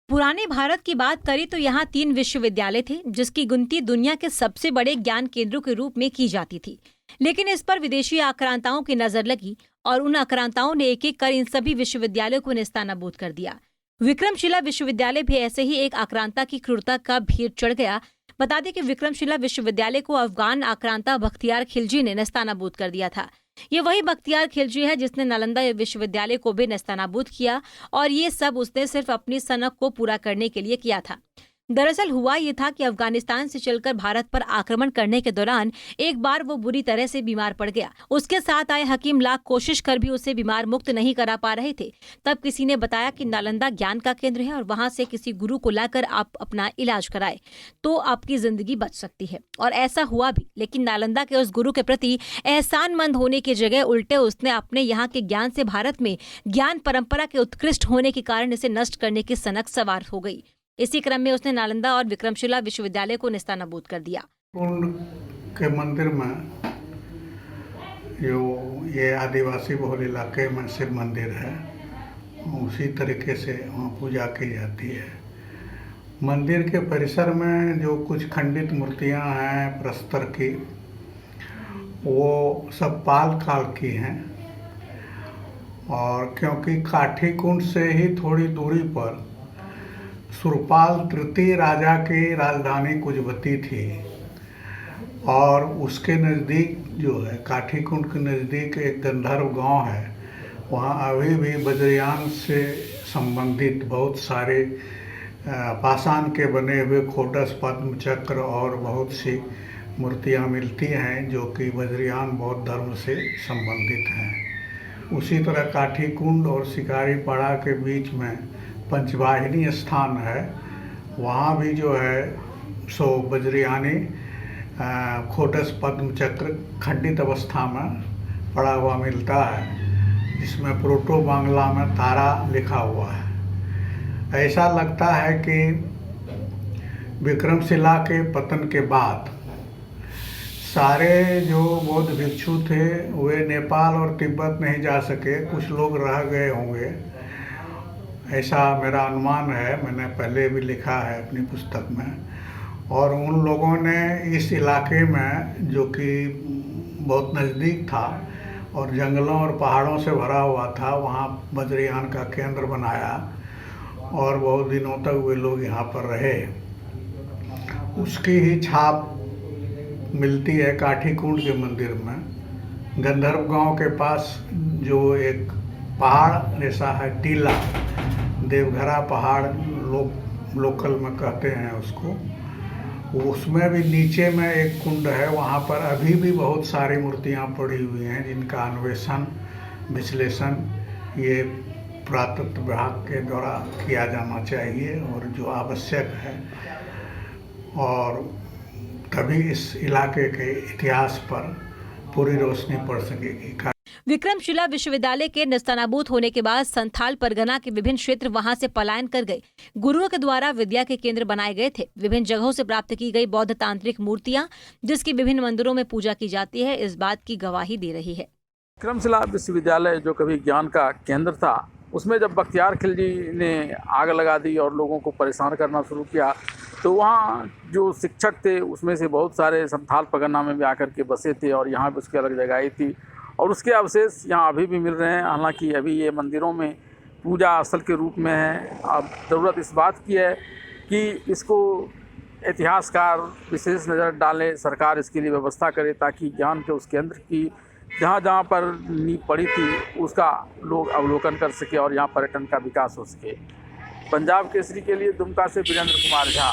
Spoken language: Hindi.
पुराने भारत की बात करें तो यहाँ 3 विश्वविद्यालय थे, जिसकी गिनती दुनिया के सबसे बड़े ज्ञान केंद्रों के रूप में की जाती थी। लेकिन इस पर विदेशी आक्रांताओं की नजर लगी और उन आक्रांताओं ने एक एक कर इन सभी विश्वविद्यालयों को नेस्तनाबूद कर दिया। विक्रमशिला विश्वविद्यालय भी ऐसे ही एक आक्रांता की क्रूरता का भीड़ चढ़ गया। बता दें कि विक्रमशिला विश्वविद्यालय को अफगान आक्रांता बख्तियार खिलजी ने नेस्तनाबूद कर दिया था। ये वही बख्तियार खिलजी है जिसने नालंदा विश्वविद्यालय को भी नेस्तनाबूद किया, और ये सब उसने सिर्फ अपनी सनक को पूरा करने के लिए किया था। दरअसल हुआ ये था कि अफगानिस्तान से चलकर भारत पर आक्रमण करने के दौरान एक बार वो बुरी तरह से बीमार पड़ गया। उसके साथ आए हकीम लाख कोशिश कर भी उसे बीमार मुक्त नहीं करा पा रहे थे। तब किसी ने बताया कि नालंदा ज्ञान का केंद्र है और वहां से किसी गुरु को लाकर आप अपना इलाज कराए तो आपकी जिंदगी बच सकती है। और ऐसा हुआ भी, लेकिन नालंदा के उस गुरु के प्रति एहसानमंद होने की जगह उल्टे उसने अपने यहाँ के ज्ञान से भारत में ज्ञान परंपरा के उत्कृष्ट होने के कारण इसे नष्ट करने की सनक सवार हो गई। इसी क्रम में उसने नालंदा और विक्रमशिला विश्वविद्यालय को नेस्तनाबूद कर दिया। कुंड के मंदिर में जो ये आदिवासी बहुल इलाके में शिव मंदिर है, उसी तरीके से वहाँ पूजा की जाती है। मंदिर के परिसर में जो कुछ खंडित मूर्तियाँ हैं प्रस्तर की, वो सब पाल काल की हैं। और क्योंकि काठी कुंड से ही थोड़ी दूरी पर सुरपाल तृतीय राजा की राजधानी कुजबती थी, और उसके नज़दीक जो है काठी कुंड के नज़दीक एक गंधर्व गांव है। वहाँ अभी भी बद्रयान से संबंधित बहुत सारे पाषाण के बने हुए खोटस पद्म चक्र और बहुत सी मूर्तियाँ मिलती हैं जो कि बद्रयान बौद्ध धर्म से संबंधित हैं। उसी तरह काठी कुंड और शिकारीपाड़ा के बीच में पंचवाहिनी स्थान है, वहाँ भी जो है सो बज्रयानी खोटस पद्म चक्र खंडित अवस्था में पड़ा हुआ मिलता है, जिसमें प्रोटो बांग्ला में तारा लिखा हुआ है। ऐसा लगता है कि विक्रमशिला के पतन के बाद सारे जो बौद्ध भिक्षु थे वे नेपाल और तिब्बत नहीं जा सके, कुछ लोग रह गए होंगे, ऐसा मेरा अनुमान है। मैंने पहले भी लिखा है अपनी पुस्तक में। और उन लोगों ने इस इलाके में जो कि बहुत नज़दीक था और जंगलों और पहाड़ों से भरा हुआ था, वहाँ बद्रयान का केंद्र बनाया और बहुत दिनों तक वे लोग यहाँ पर रहे। उसकी ही छाप मिलती है काठी कुंड के मंदिर में। गंधर्व गांव के पास जो एक पहाड़ जैसा है, टीला देवघरा पहाड़ लोकल में कहते हैं उसको, उसमें भी नीचे में एक कुंड है। वहाँ पर अभी भी बहुत सारी मूर्तियाँ पड़ी हुई हैं जिनका अन्वेषण विश्लेषण ये पुरातत्व विभाग के द्वारा किया जाना चाहिए और जो आवश्यक है, और तभी इस इलाके के इतिहास पर पूरी रोशनी पड़ सकेगी। विक्रमशिला विश्वविद्यालय के नेस्तनाबूद होने के बाद संथाल परगना के विभिन्न क्षेत्र वहां से पलायन कर गए। गुरुओं के द्वारा विद्या के केंद्र बनाए गए थे। विभिन्न जगहों से प्राप्त की गई बौद्ध तांत्रिक मूर्तियां, जिसकी विभिन्न मंदिरों में पूजा की जाती है, इस बात की गवाही दे रही है। विक्रमशिला विश्वविद्यालय जो कभी ज्ञान का केंद्र था, उसमें जब बख्तियार खिलजी ने आग लगा दी और लोगों को परेशान करना शुरू किया, तो वहाँ जो शिक्षक थे उसमें से बहुत सारे संथाल परगना में भी आकर के बसे थे और यहाँ भी उसकी अलग जगह थी, और उसके अवशेष यहाँ अभी भी मिल रहे हैं। हालांकि अभी ये मंदिरों में पूजा स्थल के रूप में है। अब ज़रूरत इस बात की है कि इसको इतिहासकार विशेष नज़र डालें, सरकार इसके लिए व्यवस्था करे ताकि ज्ञान के उस केंद्र की जहाँ जहाँ पर नींव पड़ी थी उसका लोग अवलोकन कर सके और यहाँ पर्यटन का विकास हो सके। पंजाब केसरी के लिए दुमका से वीरेंद्र कुमार झा।